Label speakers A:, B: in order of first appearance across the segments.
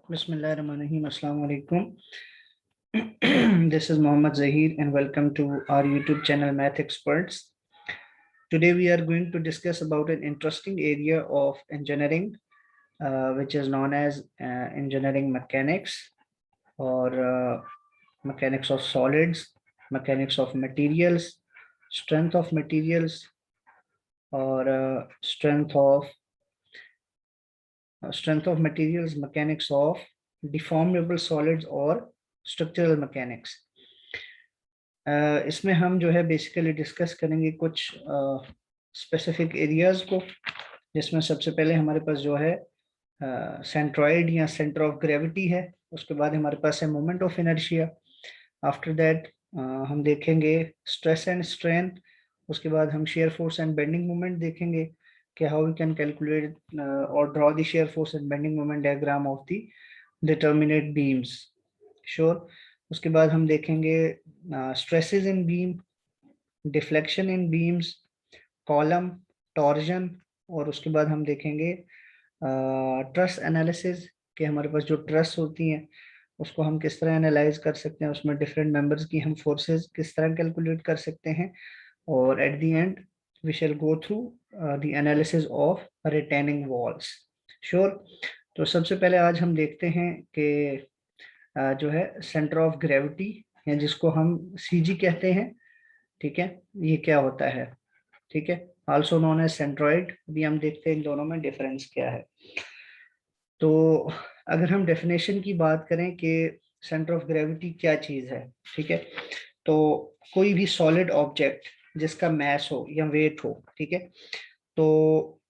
A: Bismillahirrahmanirrahim. Assalamu alaikum. This is Mohammad Zahir and welcome to our YouTube channel Math Experts. Today we are going to discuss about an interesting area of engineering which is known as engineering mechanics or mechanics of solids, mechanics of materials, strength of materials or strength of materials, mechanics of deformable solids और structural mechanics. इसमें हम जो है basically discuss करेंगे कुछ specific areas को, जिसमें सबसे पहले हमारे पास जो है सेंट्रॉइड या सेंटर ऑफ ग्रेविटी है, उसके बाद हमारे पास है moment of inertia, after that हम देखेंगे स्ट्रेस एंड स्ट्रेन, उसके बाद हम shear force and bending moment देखेंगे कि हाउ वी कैन कैलकुलेट और draw the shear force and bending moment diagram of the determinate beams. Sure. उसके बाद हम देखेंगे stresses in beam, deflection in beams, column, torsion, और उसके बाद हम देखेंगे ट्रस एनालिसिस कि हमारे पास जो ट्रस होती हैं उसको हम किस तरह एनालाइज कर सकते हैं, उसमें डिफरेंट मेंबर्स की हम फोर्सेस किस तरह कैलकुलेट कर सकते हैं, और at the end we shall go through the analysis of retaining walls. Sure. तो सबसे पहले आज हम देखते हैं कि जो है सेंटर ऑफ ग्रेविटी या जिसको हम सीजी कहते हैं, ठीक है, ये क्या होता है, ठीक है, आल्सो नोन एज सेंट्रॉइड. अभी हम देखते हैं इन दोनों में डिफरेंस क्या है. तो अगर हम डेफिनेशन की बात करें कि सेंटर ऑफ ग्रेविटी क्या चीज है, ठीक है, तो कोई भी सॉलिड ऑब्जेक्ट जिसका मैस हो या वेट हो, ठीक है, तो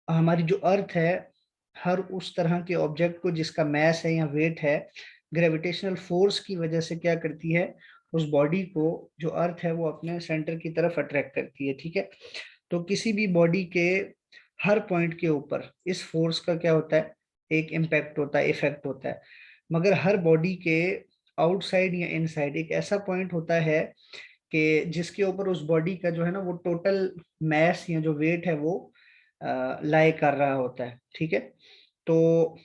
A: हमारी जो अर्थ है हर उस तरह के ऑब्जेक्ट को जिसका मैस है या वेट है, ग्रेविटेशनल फोर्स की वजह से क्या करती है, उस बॉडी को जो अर्थ है वो अपने सेंटर की तरफ अट्रैक्ट करती है, ठीक है. तो किसी भी बॉडी के हर पॉइंट के ऊपर इस फोर्स का क्या होता है, एक इम्पैक्ट होता है, इफेक्ट होता है, मगर हर बॉडी के आउटसाइड या इनसाइड एक ऐसा पॉइंट होता है कि जिसके ऊपर उस बॉडी का जो है ना वो टोटल मैस या जो वेट है वो लाई कर रहा होता है, ठीक है. तो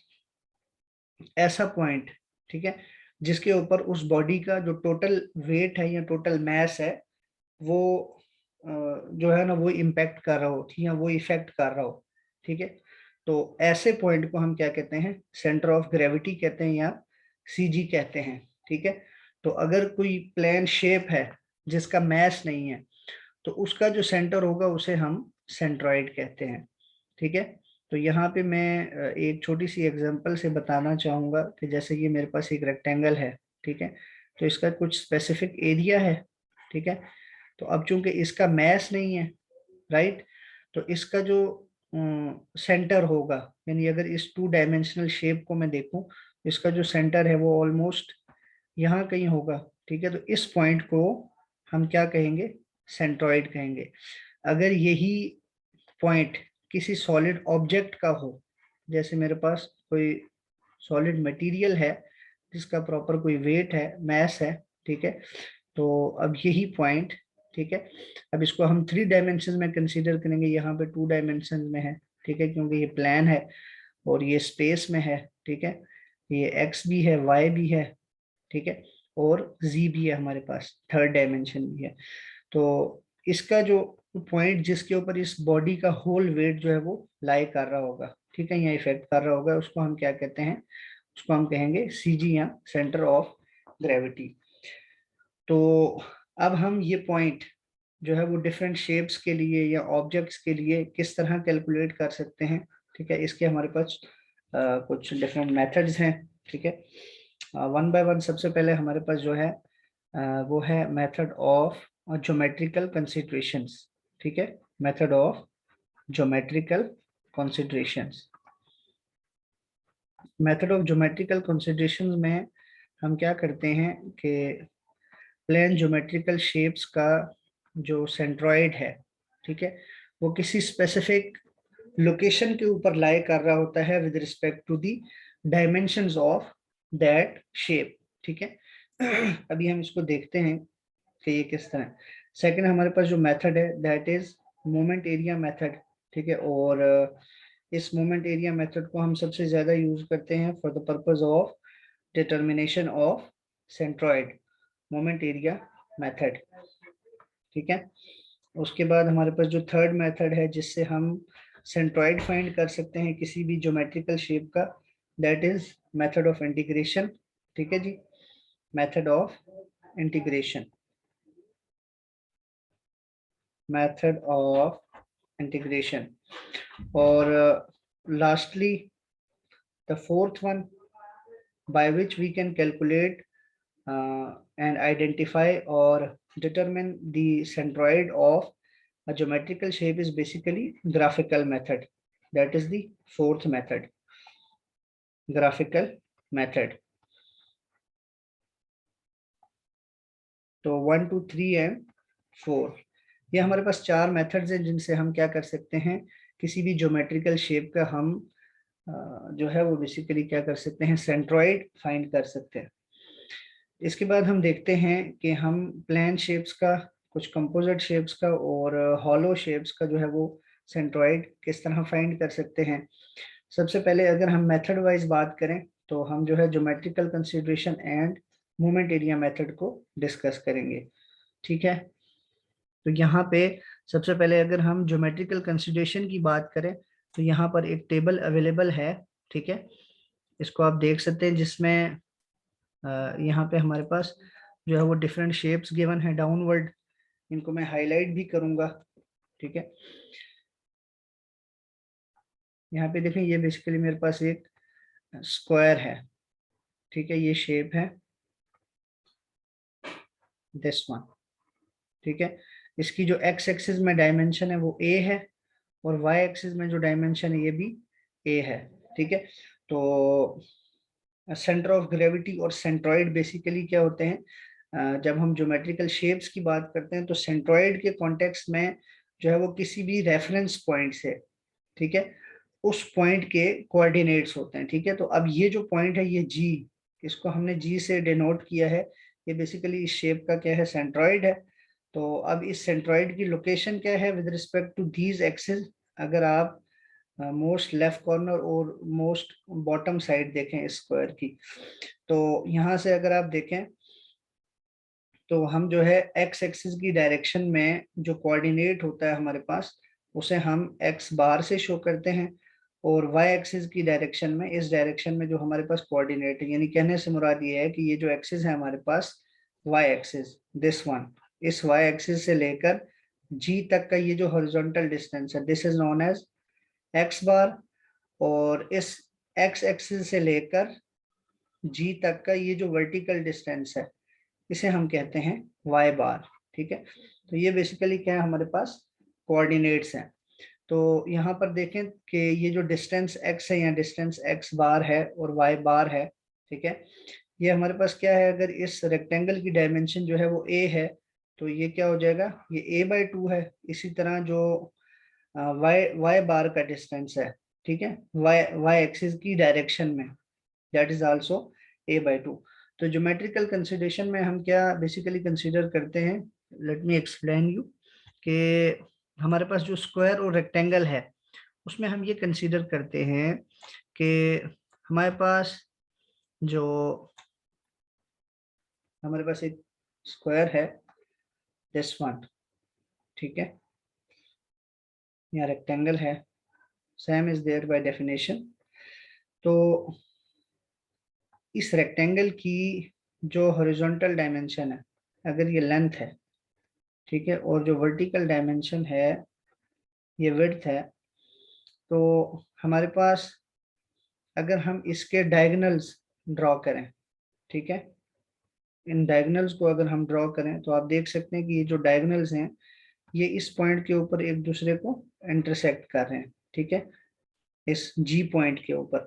A: ऐसा पॉइंट, ठीक है, जिसके ऊपर उस बॉडी का जो टोटल वेट है या टोटल मैस है वो जो है ना वो इम्पैक्ट कर रहा हो, ठीक है, वो इफेक्ट कर रहा हो, ठीक है. तो ऐसे पॉइंट को हम क्या कहते हैं, सेंटर ऑफ ग्रेविटी कहते हैं या सीजी कहते हैं, ठीक है. तो अगर कोई प्लेन शेप है जिसका मैस नहीं है तो उसका जो सेंटर होगा उसे हम सेंट्रॉइड कहते हैं, ठीक है. तो यहाँ पे मैं एक छोटी सी एग्जांपल से बताना चाहूंगा कि जैसे ये मेरे पास एक रेक्टेंगल है, ठीक है, तो इसका कुछ स्पेसिफिक एरिया है, ठीक है. तो अब चूंकि इसका मैस नहीं है, राइट, तो इसका जो सेंटर होगा, यानी अगर इस टू डायमेंशनल शेप को मैं देखूं, इसका जो सेंटर है वो ऑलमोस्ट यहाँ कहीं होगा, ठीक है. तो इस पॉइंट को हम क्या कहेंगे, सेंट्रॉइड कहेंगे. अगर यही पॉइंट किसी सॉलिड ऑब्जेक्ट का हो, जैसे मेरे पास कोई सॉलिड मटेरियल है जिसका प्रॉपर कोई वेट है, मैस है, ठीक है, तो अब यही पॉइंट, ठीक है, अब इसको हम 3 डायमेंशन में कंसीडर करेंगे, यहाँ पे 2 डायमेंशन में है, ठीक है, क्योंकि ये प्लान है और ये स्पेस में है, ठीक है, ये एक्स भी है, वाई भी है, ठीक है, और जी भी है, हमारे पास थर्ड डायमेंशन भी है. तो इसका जो पॉइंट जिसके ऊपर इस बॉडी का होल वेट जो है वो लाई कर रहा होगा, ठीक है, या इफेक्ट कर रहा होगा, उसको हम क्या कहते हैं, उसको हम कहेंगे सीजी या सेंटर ऑफ ग्रेविटी. तो अब हम ये पॉइंट जो है वो डिफरेंट शेप्स के लिए या ऑब्जेक्ट्स के लिए किस तरह कैलकुलेट कर सकते हैं, ठीक है, इसके हमारे पास कुछ डिफरेंट मेथड्स हैं, ठीक है. वन बाय वन सबसे पहले हमारे पास जो है वो है मेथड ऑफ ज्योमेट्रिकल कंसिडरेशंस, ठीक है, method of geometrical considerations. Method of geometrical considerations में हम क्या करते हैं कि प्लेन ज्योमेट्रिकल शेप्स का जो सेंट्रॉइड है, ठीक है, वो किसी स्पेसिफिक लोकेशन के ऊपर लाई कर रहा होता है with respect to the dimensions of that shape, ठीक है. अभी हम इसको देखते हैं कि ये किस तरह. सेकंड हमारे पास जो मेथड है that is moment area method, ठीक है, और इस मोमेंट एरिया मेथड को हम सबसे ज्यादा यूज करते हैं for the purpose of determination of centroid moment area method. ठीक है, उसके बाद हमारे पास जो थर्ड मेथड है जिससे हम सेंट्रॉइड फाइंड कर सकते हैं किसी भी ज्योमेट्रिकल शेप का, that is method of integration. ठीक है जी, method of integration, method of integration. और lastly the fourth one by which we can calculate and identify or determine the centroid of a geometrical shape is basically graphical method. That is the fourth method, graphical method. तो 1 2 3 and 4 ये हमारे पास चार methods हैं जिनसे हम क्या कर सकते हैं, किसी भी ज्योमेट्रिकल शेप का हम जो है वो बेसिकली क्या कर सकते हैं, सेंट्रॉइड फाइंड कर सकते हैं। इसके बाद हम देखते हैं कि हम प्लेन शेप्स का, कुछ कंपोजिट शेप्स का और हॉलो शेप्स का जो है वो सेंट्रॉइड किस तरह फाइंड कर सकते हैं। सबसे पहले अगर हम मेथड वाइज बात करें तो हम जो है geometrical consideration end moment area method को डिस्कस करेंगे। ठीक है, तो यहाँ पे सबसे पहले अगर हम ज्योमेट्रिकल कंसीडरेशन की बात करें तो यहाँ पर एक टेबल अवेलेबल है। ठीक है, इसको आप देख सकते हैं जिसमें यहाँ पे हमारे पास जो है वो डिफरेंट शेप्स गिवन है डाउनवर्ड, इनको मैं हाईलाइट भी करूंगा। ठीक है, यहाँ पे देखें ये बेसिकली मेरे पास एक स्क्वायर है। ठीक है, ये शेप है दिस वन। ठीक है, इसकी जो एक्स एक्सिस में डायमेंशन है वो ए है और वाई एक्सिस में जो डायमेंशन है ये भी ए है। ठीक है, तो सेंटर ऑफ ग्रेविटी और सेंट्रॉइड बेसिकली क्या होते हैं, जब हम ज्योमेट्रिकल शेप्स की बात करते हैं तो सेंट्रॉइड के कॉन्टेक्स्ट में जो है वो किसी भी रेफरेंस पॉइंट से, ठीक है, उस पॉइंट के कोऑर्डिनेट्स होते हैं। ठीक है, तो अब ये जो पॉइंट है ये जी, इसको हमने जी से डिनोट किया है, ये बेसिकली इस शेप का क्या है, सेंट्रॉइड है। तो अब इस सेंट्रॉइड की लोकेशन क्या है with respect to these axis, अगर आप मोस्ट लेफ्ट कॉर्नर और मोस्ट बॉटम साइड देखें इस स्क्वायर की, तो यहाँ से अगर आप देखें तो हम जो है एक्स एक्सिस की डायरेक्शन में जो कोऑर्डिनेट होता है हमारे पास उसे हम एक्स बार से शो करते हैं, और वाई एक्सिस की डायरेक्शन में, इस डायरेक्शन में जो हमारे पास कोऑर्डिनेट है, यानी कहने से मुराद ये है कि ये जो एक्सिस है हमारे पास वाई एक्सिस दिस वन, इस वाई एक्सिस से लेकर जी तक का ये जो हॉरिजॉन्टल डिस्टेंस है this is known as X bar, और इस एक्स एक्सिस से लेकर जी तक का ये जो वर्टिकल डिस्टेंस है इसे हम कहते हैं वाई बार। ठीक है, तो ये बेसिकली क्या है, हमारे पास कोऑर्डिनेट्स हैं। तो यहाँ पर देखें कि ये जो डिस्टेंस x है, यहाँ डिस्टेंस x बार है और y बार है। ठीक है, ये हमारे पास क्या है, अगर इस रेक्टेंगल की डायमेंशन जो है वो a है तो ये क्या हो जाएगा, ये a/2 है। इसी तरह जो y बार का डिस्टेंस है, ठीक है, y एक्सिस की डायरेक्शन में, दैट इज आल्सो a/2। तो ज्योमेट्रिकल कंसीडरेशन में हम क्या बेसिकली कंसीडर करते हैं, लेट मी एक्सप्लेन यू, कि हमारे पास जो स्क्वायर और रेक्टेंगल है उसमें हम ये कंसीडर करते हैं कि हमारे पास जो हमारे पास एक स्क्वायर है दिस वन, ठीक है, यहाँ रेक्टेंगल है, same is there by definition. तो इस रेक्टेंगल की जो हॉरिजॉन्टल डायमेंशन है, अगर ये लेंथ है, ठीक है, और जो वर्टिकल डायमेंशन है ये विड्थ है, तो हमारे पास अगर हम इसके डायगोनल्स ड्रॉ करें, ठीक है, इन डायगोनल्स को अगर हम ड्रॉ करें तो आप देख सकते हैं कि ये जो डायगोनल्स हैं ये इस पॉइंट के ऊपर एक दूसरे को इंटरसेक्ट कर रहे हैं। ठीक है, इस जी पॉइंट के ऊपर,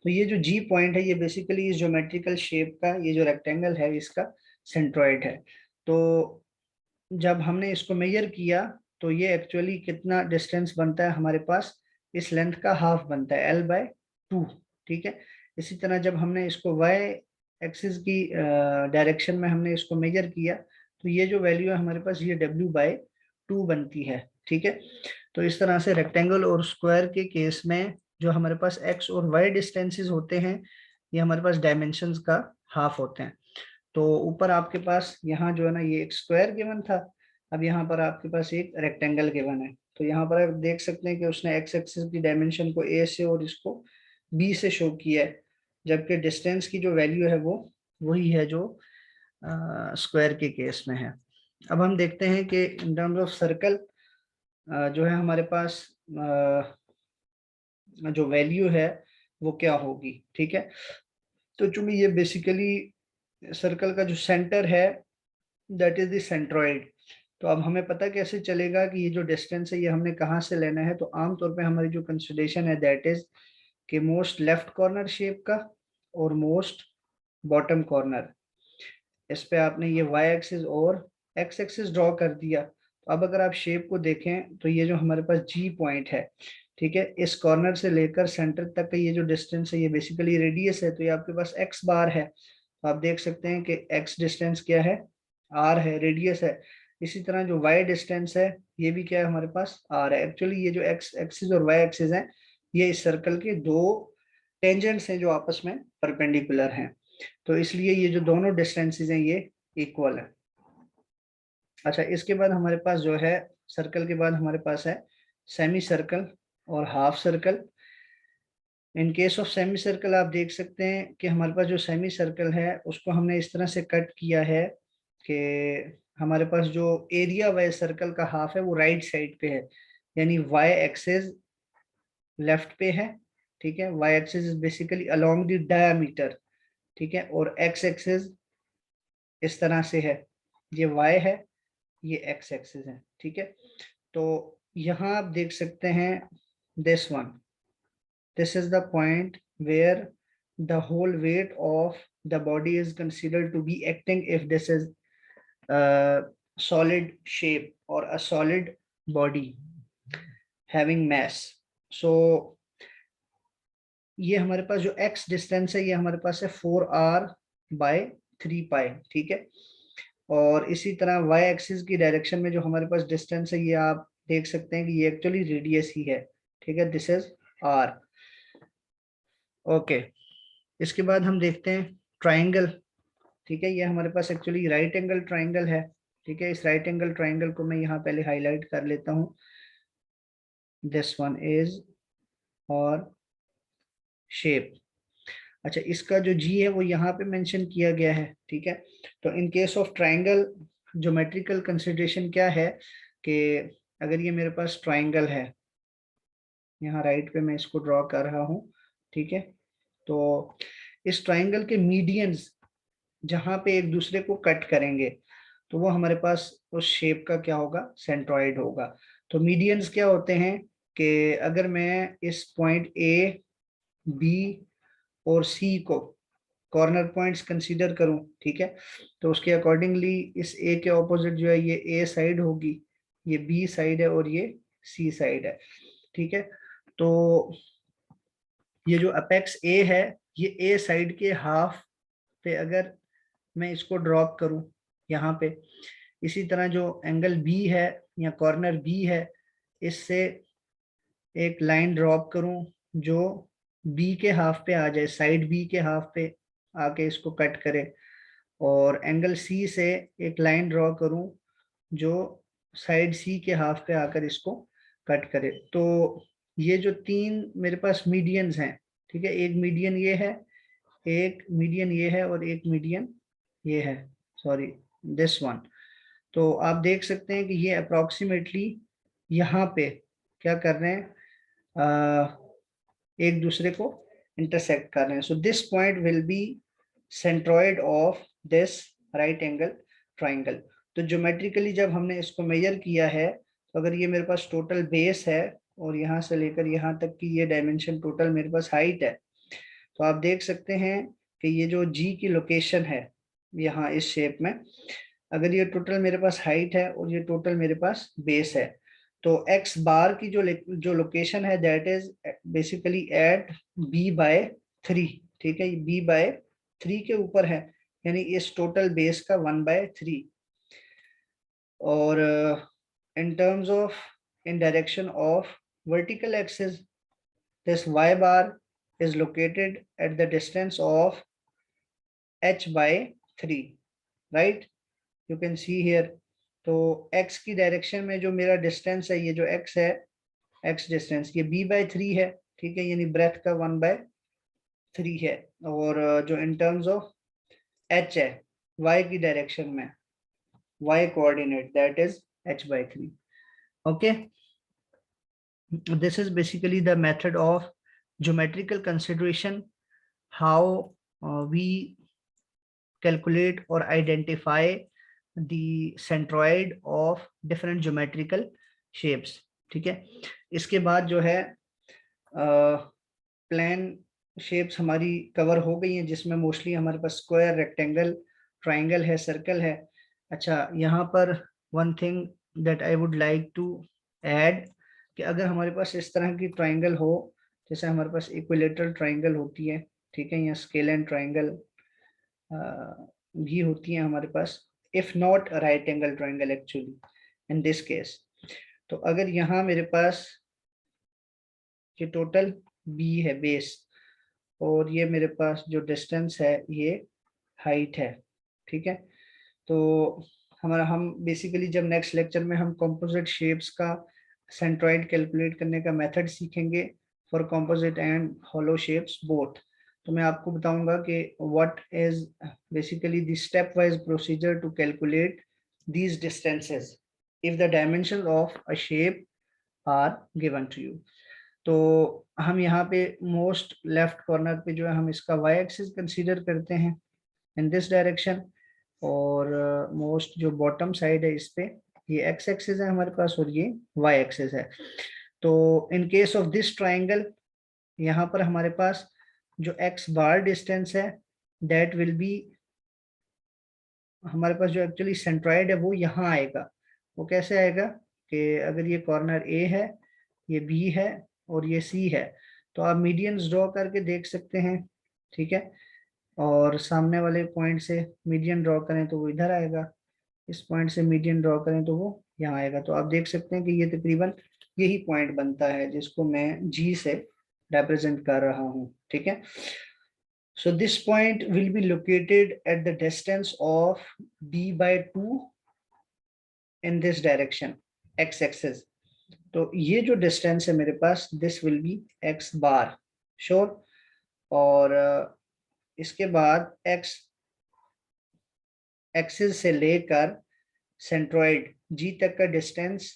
A: तो ये जो जी पॉइंट है ये बेसिकली इस ज्योमेट्रिकल शेप का, ये जो रेक्टेंगल है इसका सेंट्रॉइड है। तो जब हमने इसको मेजर किया तो ये एक्चुअली कितना डिस्टेंस बनता है हमारे पास, इस लेंथ का हाफ बनता है l/2। ठीक है, इसी तरह जब हमने इसको y एक्सिस की डायरेक्शन में हमने इसको मेजर किया तो ये जो वैल्यू है हमारे पास ये w/2 बनती है। ठीक है, तो इस तरह से रेक्टेंगल और स्क्वायर के केस में जो हमारे पास x और y डिस्टेंसेस होते हैं ये हमारे पास डायमेंशंस का हाफ होते हैं। तो ऊपर आपके पास यहाँ जो है ना ये एक स्क्वायर गिवन था, अब यहाँ पर आपके पास एक रेक्टेंगल गिवन है। तो यहाँ पर आप देख सकते हैं कि उसने x एक्सिस की डायमेंशन को a से और इसको b से शो किया है, जबकि डिस्टेंस की जो वैल्यू है वो वही है जो स्क्वायर के केस में है। अब हम देखते हैं कि इन टर्म्स ऑफ सर्कल जो है हमारे पास जो वैल्यू है वो क्या होगी, ठीक है। तो चूंकि ये बेसिकली सर्कल का जो सेंटर है दैट इज द सेंट्रॉइड, तो अब हमें पता कैसे चलेगा कि ये जो डिस्टेंस है ये हमने कहाँ से लेना है। तो आमतौर पे हमारी जो कंसिडरेशन है दैट इज कि मोस्ट लेफ्ट कॉर्नर शेप का और मोस्ट बॉटम कॉर्नर, इस पे आपने ये y एक्सिस और x एक्सिस ड्रॉ कर दिया। तो अब अगर आप शेप को देखें तो ये जो हमारे पास G पॉइंट है, ठीक है, इस कॉर्नर से लेकर सेंटर तक का ये जो डिस्टेंस है ये बेसिकली रेडियस है, तो ये आपके पास x बार है। तो आप देख सकते हैं कि x डिस्टेंस क्या है, r है, रेडियस है। इसी तरह जो y डिस्टेंस है ये भी क्या है हमारे पास r है। एक्चुअली ये जो x एक्सिस और y एक्सिस है ये इस सर्कल के दो टेंजेंट्स हैं जो आपस में परपेंडिकुलर हैं, तो इसलिए ये जो दोनों डिस्टेंसेस हैं ये इक्वल है। अच्छा, इसके बाद हमारे पास जो है सर्कल के बाद हमारे पास है सेमी सर्कल और half circle. In case of semi circle आप देख सकते हैं कि हमारे पास जो सेमी सर्कल है उसको हमने इस तरह से कट किया है कि हमारे पास जो एरिया वाइज सर्कल का हाफ है वो राइट साइड पे है, यानी y एक्सिस लेफ्ट पे है, ठीक है, y axis is basically along the diameter, ठीक है, और x एक्सिस इस तरह से है, ये y है, ये x एक्सिस है, ठीक है। तो यहाँ आप देख सकते हैं this one, this is the point where the whole weight of the body is considered to be acting if this is a solid shape or a solid body having mass. So ये हमारे पास जो x distance है ये हमारे पास है 4r/3π, ठीक है। और इसी तरह y एक्सिस की डायरेक्शन में जो हमारे पास डिस्टेंस है ये आप देख सकते हैं कि ये एक्चुअली रेडियस ही है, ठीक है, दिस इज r। ओके, इसके बाद हम देखते हैं ट्राइंगल, ठीक है, ये हमारे पास एक्चुअली राइट एंगल ट्राइंगल है, ठीक है। इस राइट एंगल ट्राइंगल को मैं यहाँ पहले हाईलाइट कर लेता हूँ, दिस वन इज और शेप। अच्छा, इसका जो जी है वो यहाँ पे मेंशन किया गया है, ठीक है। तो in case of triangle geometrical consideration क्या है कि अगर ये मेरे पास ट्राइंगल है, यहाँ राइट पे मैं इसको ड्रॉ कर रहा हूँ, ठीक है, तो इस ट्राइंगल के मीडियंस जहां पे एक दूसरे को कट करेंगे तो वो हमारे पास उस शेप का क्या होगा, सेंट्रॉइड होगा। तो मीडियंस क्या होते हैं कि अगर मैं इस पॉइंट ए, बी और सी को कॉर्नर पॉइंट्स कंसीडर करूं, ठीक है, तो उसके अकॉर्डिंगली इस ए के ऑपोजिट जो है ये ए साइड होगी, ये बी साइड है और ये सी साइड है, ठीक है। तो ये जो अपेक्स ए है ये ए साइड के हाफ पे अगर मैं इसको ड्रॉप करूं यहाँ पे, इसी तरह जो एंगल बी है या कॉर्नर बी है इससे एक लाइन ड्रॉप करूं जो बी के हाफ पे आ जाए, साइड बी के हाफ पे आके इसको कट करे, और एंगल सी से एक लाइन ड्रॉ करूं जो साइड सी के हाफ पे आकर इसको कट करे। तो ये जो तीन मेरे पास मीडियंस हैं, ठीक है, एक मीडियन ये है, एक मीडियन ये है और एक मीडियन ये है, सॉरी दिस वन। तो आप देख सकते हैं कि ये अप्रोक्सीमेटली यहाँ पे क्या कर रहे हैं, एक दूसरे को इंटरसेक्ट कर रहे हैं। So this point will B centroid of this right angle triangle. तो ज्योमेट्रिकली जब हमने इसको मेजर किया है तो अगर ये मेरे पास टोटल बेस है और यहाँ से लेकर यहाँ तक की ये डायमेंशन टोटल मेरे पास हाइट है, तो आप देख सकते हैं कि ये जो जी की लोकेशन है यहाँ इस शेप में, अगर ये टोटल मेरे पास हाइट है और ये टोटल मेरे पास बेस है, तो एक्स बार की जो लोकेशन है that is basically eight b/3, ठीक है, b/3 के ऊपर है, यानी इस टोटल बेस का 1/3। और in terms of in direction of vertical axis, this y bar is located at the distance of h by 3, right? You can see here. तो x की डायरेक्शन में जो मेरा डिस्टेंस है, ये जो x है, x डिस्टेंस, ये b by 3 है, ठीक है, यानी ब्रेथ का 1 by 3 है। और जो इन टर्म्स ऑफ h है y की डायरेक्शन में, y coordinate, that is h by 3। Okay, this is basically the method of geometrical consideration, how we calculate or identify the centroid of different geometrical shapes। ठीक है, इसके बाद जो है plan shapes हमारी कवर हो गई हैं, जिसमें मोस्टली हमारे पास स्क्वायर, रेक्टेंगल, ट्राइंगल है, सर्कल है। अच्छा, यहाँ पर one thing that I would like to add, कि अगर हमारे पास इस तरह की ट्राइंगल हो, जैसे हमारे पास इक्विलेटरल ट्राइंगल होती है, ठीक है, या स्केल एंड ट्राइंगल भी होती है हमारे पास, if not right angle triangle actually in this case. तो अगर यहाँ मेरे पास ये टोटल बी है बेस, और ये मेरे पास जो डिस्टेंस है ये हाइट है, ठीक है, तो हम बेसिकली जब नेक्स्ट लेक्चर में हम कंपोजिट शेप्स का सेंट्रॉइड कैलकुलेट करने का मेथड सीखेंगे for composite and hollow shapes both, तो मैं आपको बताऊंगा कि what is basically the step wise procedure to calculate these distances if the dimension of a shape are given to you. तो हम यहाँ पे मोस्ट लेफ्ट कॉर्नर पे जो है हम इसका y एक्सिस कंसीडर करते हैं इन दिस डायरेक्शन, और मोस्ट जो बॉटम साइड है इस पे ये x एक्सिस है हमारे पास और ये y एक्सिस है। तो in case of this triangle, यहाँ पर हमारे पास जो x बार डिस्टेंस है दैट विल बी, हमारे पास जो एक्चुअली सेंट्रॉइड है वो यहाँ आएगा। वो कैसे आएगा कि अगर ये कॉर्नर A है, ये B है और ये C है, तो आप मीडियंस ड्रॉ करके देख सकते हैं, ठीक है, और सामने वाले पॉइंट से मीडियन ड्रॉ करें तो वो इधर आएगा, इस पॉइंट से मीडियन ड्रॉ करें तो वो यहाँ आएगा। तो आप देख सकते हैं कि ये तकरीबन यही पॉइंट बनता है जिसको मैं G से रिप्रेजेंट कर रहा हूँ, ठीक है। So this point will be located at the distance of b by 2 in this direction, x axis। तो ये जो डिस्टेंस है मेरे पास, this will be x bar, sure. और इसके बाद x एक्सिस से लेकर सेंट्रॉइड G तक का डिस्टेंस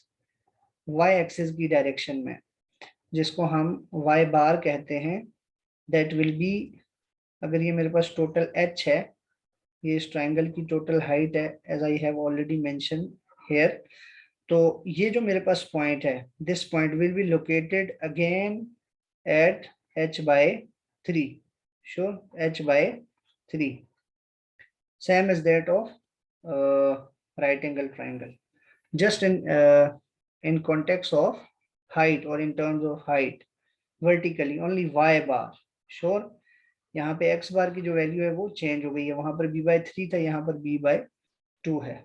A: y एक्सिस की डायरेक्शन में, जिसको हम y बार कहते हैं, दैट विल बी, अगर ये मेरे पास टोटल h है, ये इस ट्राइंगल की टोटल हाइट है as I have already mention here, तो ये जो मेरे पास पॉइंट है, this point will be located again at h by 3, sure, h by 3, same as that of right angle triangle, just in context of height or in terms of height vertically only y bar, sure। यहाँ पे x बार की जो value है वो change हो गई है, वहां पर b by 3 था, यहाँ पर b by 2 है।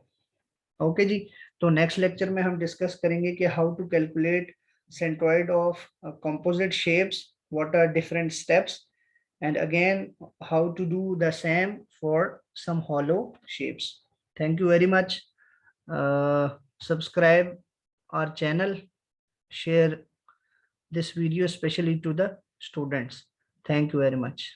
A: ओके जी, तो नेक्स्ट लेक्चर में हम डिस्कस करेंगे कि how to calculate centroid of composite shapes, what are different steps, and again how to do the same for some hollow shapes। Thank you very much। Subscribe our channel, share this video especially to the students। Thank you very much।